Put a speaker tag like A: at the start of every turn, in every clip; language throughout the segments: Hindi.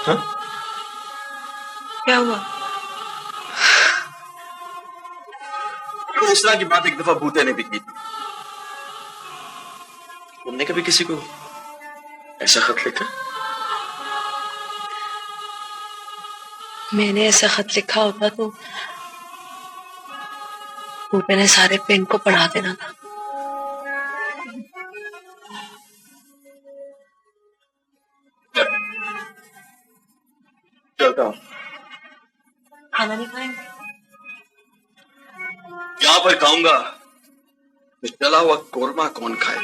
A: हाँ?
B: क्या हुआ?
A: इस तरह की बात एक दफा भूते ने भी की थी। तुमने कभी किसी को ऐसा खत लिखा?
B: मैंने ऐसा खत लिखा होता तो भूपे ने सारे पिंड को पढ़ा देना था।
A: चलता हूँ।
B: खाना नहीं खाएंगे?
A: यहाँ पर खाऊंगा तो जला हुआ कोरमा कौन खाए?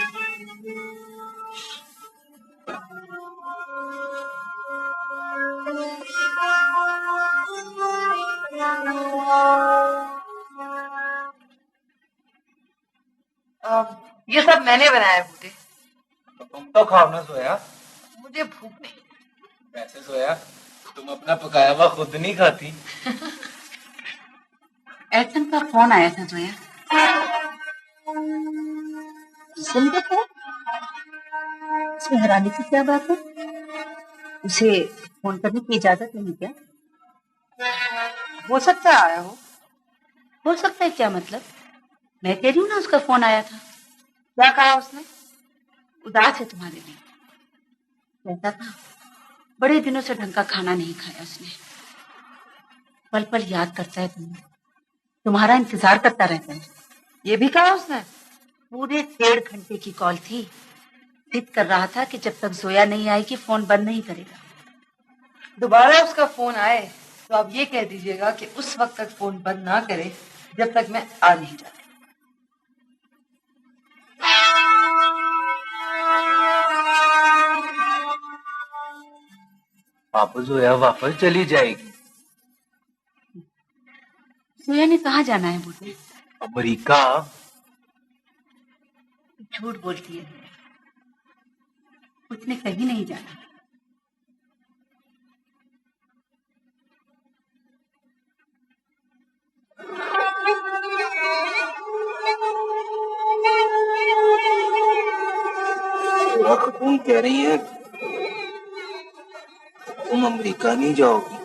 C: ये सब मैंने बनाया है बूटे।
D: तुम तो खाओ ना सोया।
C: मुझे भूख नहीं।
D: वैसे सोया, तुम अपना पकाया हुआ खुद नहीं खाती।
C: एयरटेल का फोन आया था जोया। सुन तो फोन, इसमें हैरानी की क्या बात है? उसे फोन करने की इजाजत नहीं क्या? हो सकता है आया हो सकता है क्या मतलब? मैं कह रही हूँ ना उसका फोन आया था। क्या कहा उसने? उदास है तुम्हारे लिए। कहता था बड़े दिनों से ढंग का खाना नहीं खाया उसने, पल पल याद करता है तुम्हें, तुम्हारा इंतजार करता रहता है। ये भी कहा उसने? पूरे 1.5 घंटे की कॉल थी। जिद कर रहा था कि जब तक जोया नहीं आएगी फोन बंद नहीं करेगा। दोबारा उसका फोन आए तो आप ये कह दीजिएगा कि उस वक्त तक फोन बंद ना करे जब तक मैं आ नहीं जाती।
D: आप जोया वापस चली जाएगी।
C: जोया ने कहाँ जाना है बूटे?
D: अमेरिका।
C: झूठ बोलती है, उसने कहीं नहीं जाना।
D: तुम कह रही है तुम अमेरिका नहीं जाओगी?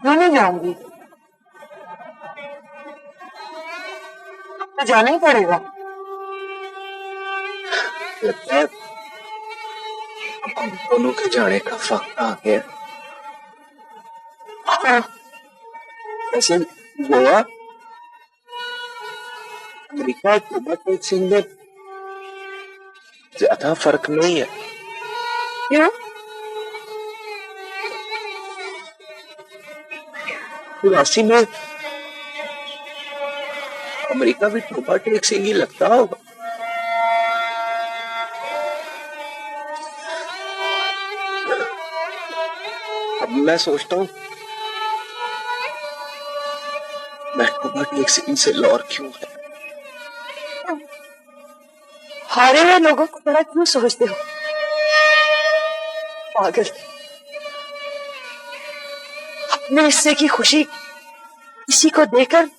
B: क्यों नहीं जाऊंगी? तो जाना ही पड़ेगा।
D: लगता है हम दोनों के जाने का वक्त आ गया। ऐसे गोवा अमेरिका के सिंह ज्यादा फर्क नहीं है।
B: क्यों?
D: उदासी में अमेरिका भी टोबा टेक सिंह ही लगता होगा। अब मैं सोचता हूँ मैं टोबा टेक सिंह से लौर क्यों है?
B: हारे हुए लोगों को बड़ा क्यों सोचते हो? पागल। अपने हिस्से की खुशी किसी को देकर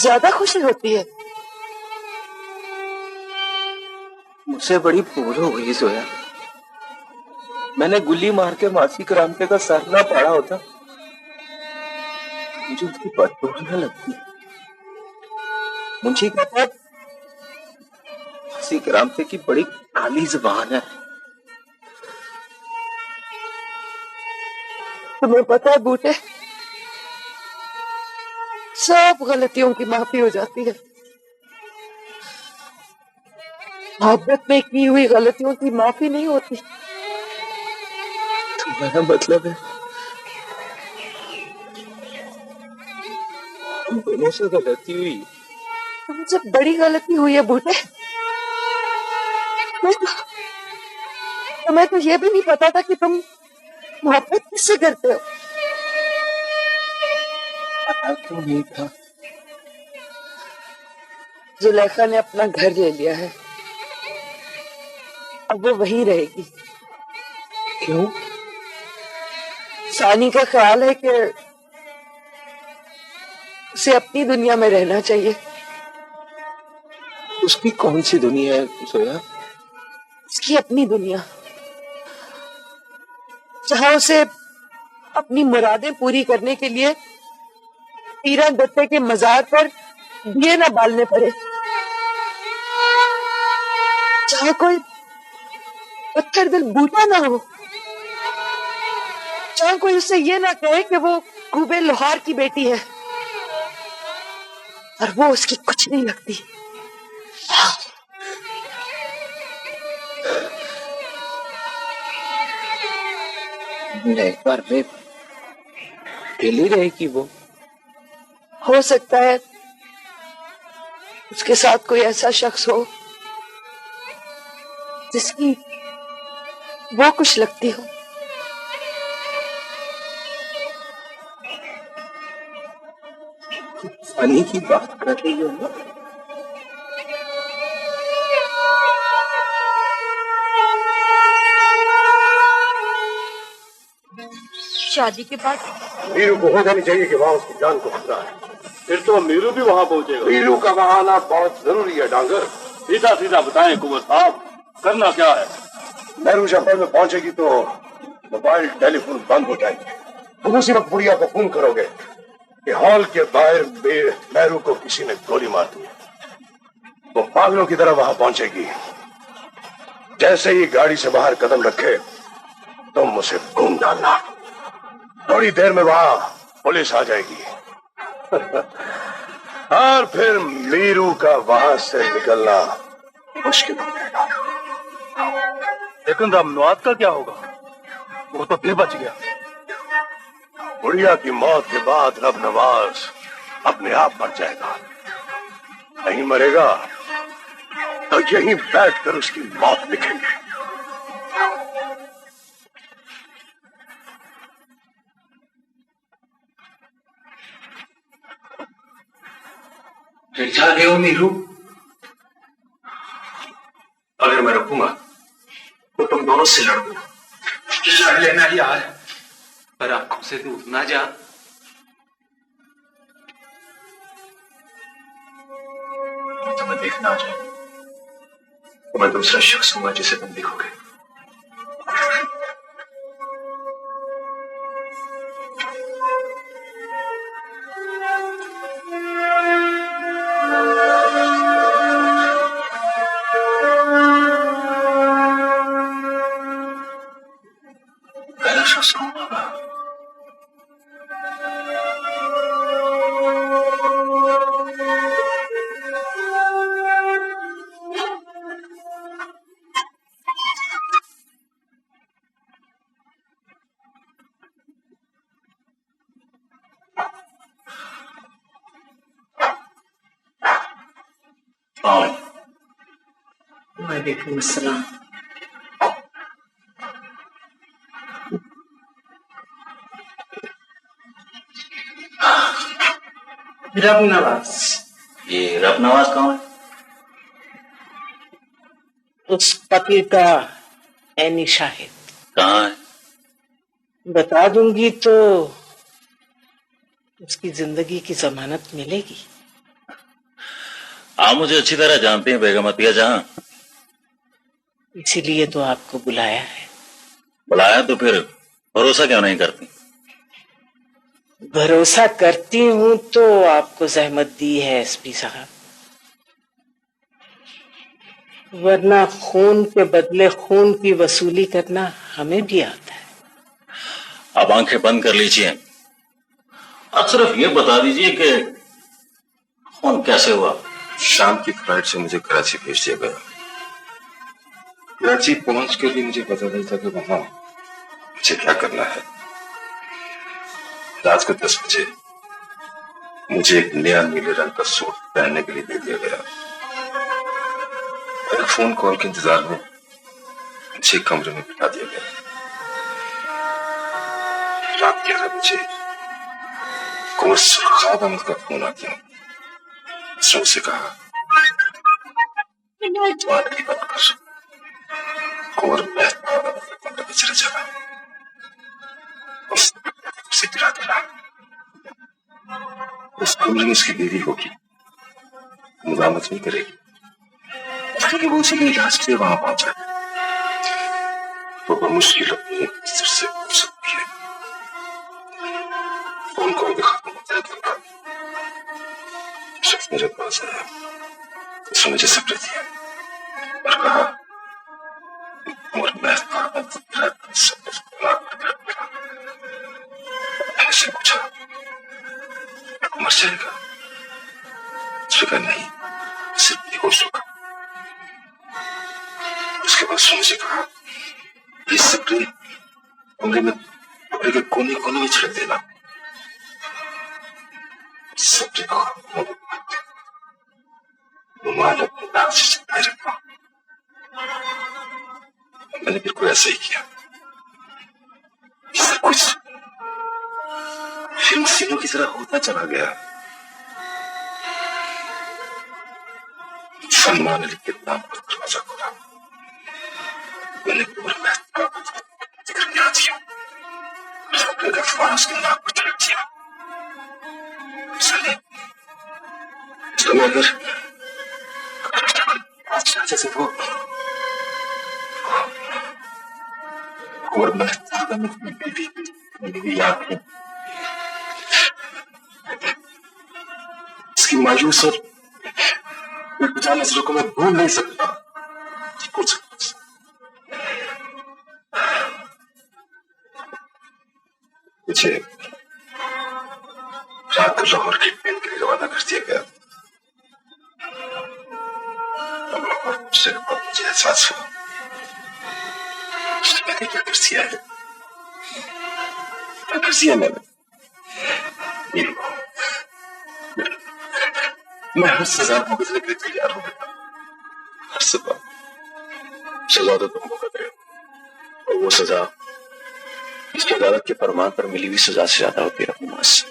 B: ज्यादा खुशी होती है।
D: मुझसे बड़ी भूल हो गई सोया। मैंने गुल्ली मार के मासी करामते का सर ना पाड़ा होता, मुझे उसकी बदबू न लगती। मुंशी कहता है मासी करामते की बड़ी काली जुबान है।
B: तुम्हें पता है बूटे, सब गलतियों की माफी हो जाती है। मोहब्बत में की हुई गलतियों की माफी नहीं होती।
D: तुम्हारा मतलब है हम दोनों से गलती हुई?
B: तुमसे बड़ी गलती हुई है बूटे। तुम्हें तो ये भी नहीं पता था कि तुम मोहब्बत किससे करते हो।
D: पता क्यों नहीं था?
B: जुलेखा ने अपना घर ले लिया है, अब वो वहीं रहेगी।
D: क्यों?
B: सानी का ख्याल है कि उसे अपनी दुनिया में रहना चाहिए।
D: उसकी कौन सी दुनिया है सोया?
B: उसकी अपनी दुनिया, जहां उसे अपनी मुरादें पूरी करने के लिए तीरथ दत्ते के मजार पर दिए न बालने पड़े, जहां कोई पत्थर दिल बूटा ना हो, जहां कोई उससे ये ना कहे कि वो कुबे लोहार की बेटी है और वो उसकी कुछ नहीं लगती।
D: एक बार में अकेली रहेगी वो।
B: हो सकता है उसके साथ कोई ऐसा शख्स हो जिसकी वो कुछ लगती हो।
D: फनी की बात कर रही हो ना?
B: शादी के बाद
E: मीरू को होना नहीं चाहिए कि वहाँ उसकी जान को खतरा है।
F: फिर तो मीरू भी वहाँ पहुँचेगा।
E: मीरू का वहाँ आना बहुत जरूरी है डांगर।
F: सीधा सीधा बताएं कुंवर साहब, करना क्या है?
E: मीरू शहर में पहुंचेगी तो मोबाइल टेलीफोन बंद हो जाएंगे। तुम उसी वक्त बुढ़िया को फोन करोगे कि हॉल के बाहर मीरू को किसी ने गोली मार दी। वो पागलों की तरह वहां पहुंचेगी। जैसे ही गाड़ी से बाहर कदम रखे तुम उसे घूम डालना। थोड़ी देर में वहां पुलिस आ जाएगी और फिर मीरू का वहां से निकलना मुश्किल हो जाएगा।
F: लेकिन रामनवाज का क्या होगा? वो तो फिर बच गया।
E: बुढ़िया की मौत के बाद रब नवाज अपने आप मर जाएगा। नहीं मरेगा तो यहीं बैठकर उसकी मौत लिखेंगे।
D: फिर जा रहे हो मीरू? अगर मैं रुकूंगा तो तुम दोनों से लड़ूंगा। लड़ लेना यार, पर आंखों से दूर ना जा। तुम्हें देखना आ जाए तो मैं दूसरा शख्स हूंगा जिसे तुम देखोगे। पहला शख्स कौन होगा? वालेकुम अस्सलाम। रब नवाज। ये रब नवाज कौन है?
G: उस पति का ऐनी शाहिद।
D: कहाँ है?
G: बता दूंगी तो उसकी जिंदगी की जमानत मिलेगी।
H: आप मुझे अच्छी तरह जानते हैं बेगम अतिया जहां,
G: इसीलिए तो आपको बुलाया है।
H: बुलाया तो फिर भरोसा क्यों नहीं करती?
G: भरोसा करती हूं तो आपको जहमत दी है एसपी साहब, वरना खून के बदले खून की वसूली करना हमें भी आता है।
H: आप आंखें बंद कर लीजिए, आप सिर्फ ये बता दीजिए कि खून कैसे हुआ।
I: शाम की फ्लाइट से मुझे कराची भेज दिया गया। कराची पहुंच के भी मुझे पता नहीं था कि वहां मुझे क्या करना है। रात को 10 बजे मुझे एक नया नीले रंग का सूट पहनने के लिए दे दिया गया। मेरे फोन कॉल के इंतजार में मुझे कमरे में बिठा दिया गया। रात 11 बजे कुंवर सुरखाब अहमद का फोन आ गया। उसने उसे कहा तुम्हारे की बात कर कुंवर कमरे में चला जाना। उसे गिरा देना। उस कमरे में उसकी बीवी होगी, मुलामत नहीं करेगी, वो उसी के इलाज के लिए वहां पहुंचा। वो मुश्किल अपनी नजर से हो सकती है। फोन कॉल भी खत्म हो जाएगा। शख्स मेरे पास आया, उसने मुझे सब्र दिया और कहा और मैं ऐसे पूछा मर जाएगा? उसने कहा नहीं, सिर्फ बेहोश होगा। उसके बाद उसने मुझे कहा ये सब्र कमरे में कमरे के कोने कोने में छिड़क देना। सब्र को रुमाल अपने नाक से चिपकाए रखना। मैंने बिल्कुल ऐसा ही किया। सब कुछ फिल्म सीनों की तरह होता चला गया। सलमान अली के नाम पर दरवाजा खोला। मैंने पूरा जिक्र गिरा दिया। सब्र का फौरन उसके नाक पर छिड़क दिया। तुम्हें अगर जैसे वो और मेरी याद है इसकी मायूस और बेवजह नजरों को मैं भूल नहीं सकता। कुछ मुझे रात को लाहौर के ट्रेन के लिए रवाना कर दिया गया। मुझे एहसास हुआ मैंने क्या कर दिया है। क्या कर दिया मैंने? मैं हर सजा भुगतने के लिए तैयार हूं बेटा। हर सजा तो तुम भुगत रहे हो और वो सजा इसकी अदालत के फरमान पर मिली हुई सजा से ज्यादा होती है रहमान से।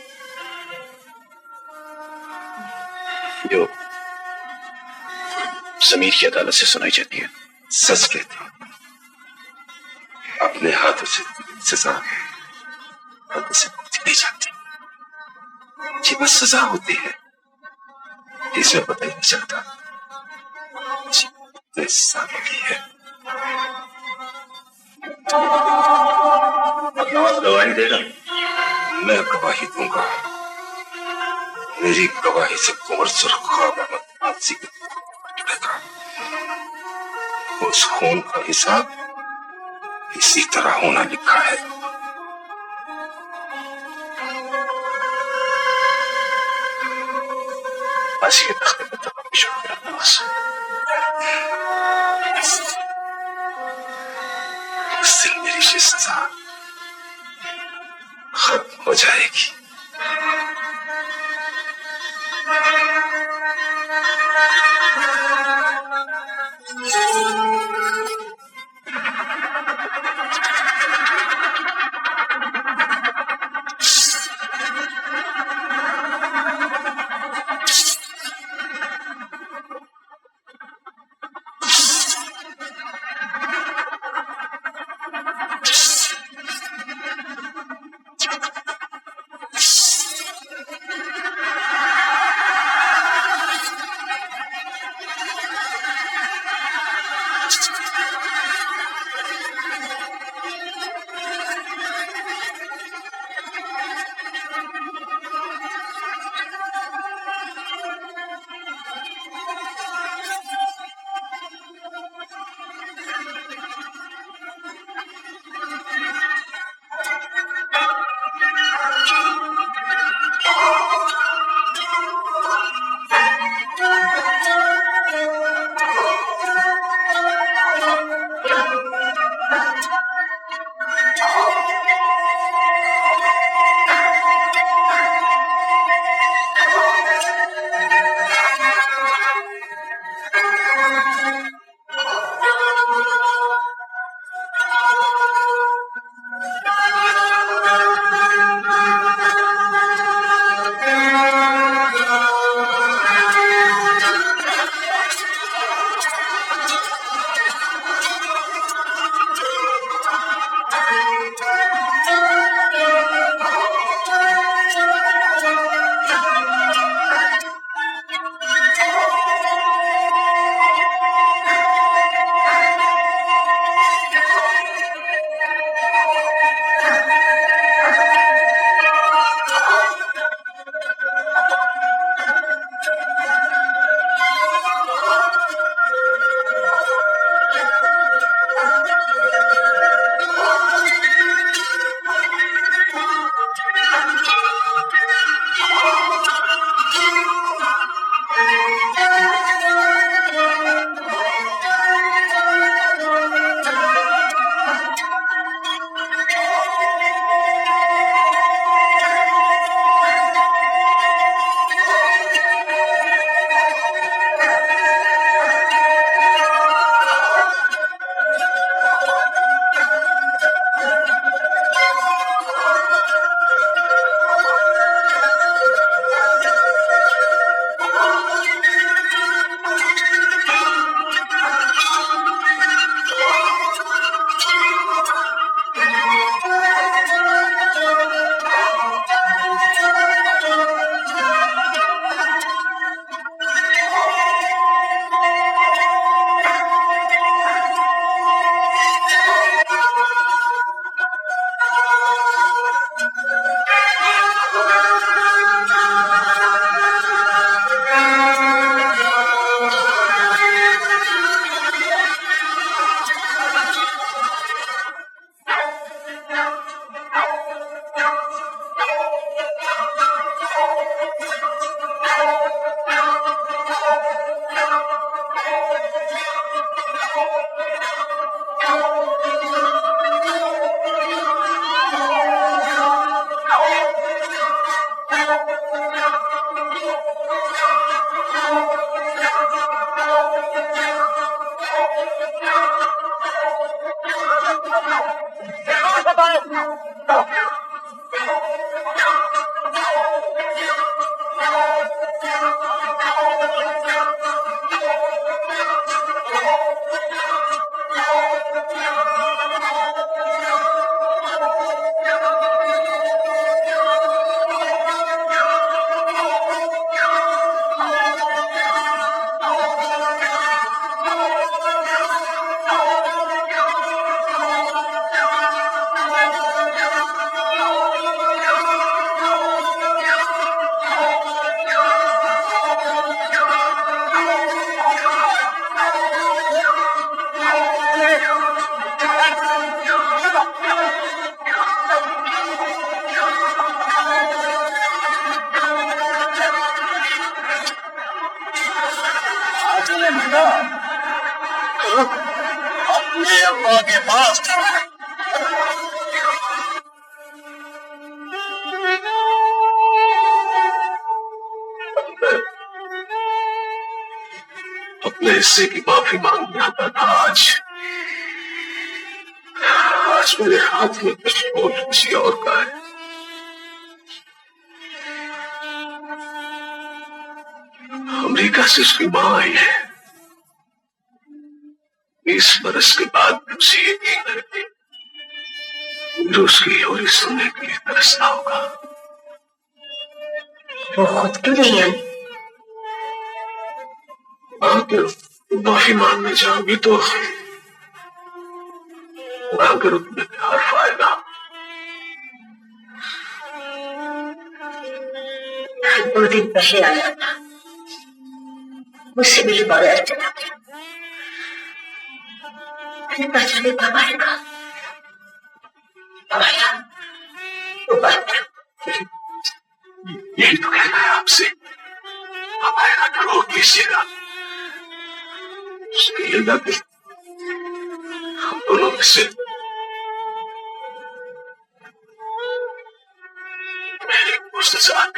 I: जो जमीर की अदालत से सुनाई जाती है। सच कहते हैं अपने हाथों से सजा हाथों से मुक्ति नहीं जाती। ये बस सजा होती है, इसमें पता ही नहीं चलता सालों की है। नवाज गवाही देगा? मैं गवाही दूंगा। मेरी गवाही से कुंवर सुरखाब अहमद फांसी के टूटेगा। उस खून का हिसाब इसी तरह होना लिखा है। फांसी के तख्ते पर तकमीज हो गया नवाज। उस दिन मेरी ये सजा खत्म हो जाएगी।
A: अपने अब्बा के पास
I: अपने हिस्से की माफी मांगने आता था। आज मेरे हाथ में पिस्तौल किसी और का है। अमेरिका से उसकी मां आई है। 20 बरस के बाद भी उसे यकीन है कि उसकी होरी सुनने के लिए तरसता होगा।
C: वो खुद क्यों नहीं आई?
I: अगर माफी मांगने जाओगी तो अगर उतने प्यार पाएगा।
C: 2 दिन पहले आया था, मुझसे मिली बात चला गया। मैंने पहचाने कब आएगा? आया तो बात
I: यही तो कहना है आपसे। अब आएगा तो रोक लीजिएगा। उसके लिए कि हम दोनों में से उसके साथ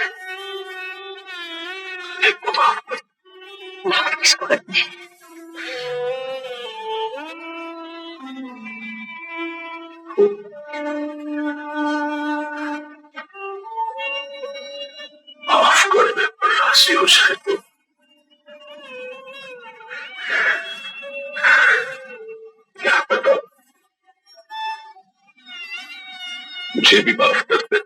I: एक को माफ कर।
C: किसको करते हैं?
I: माफ करने पर राजी हो जाए तो क्या पता मुझे भी माफ कर दे।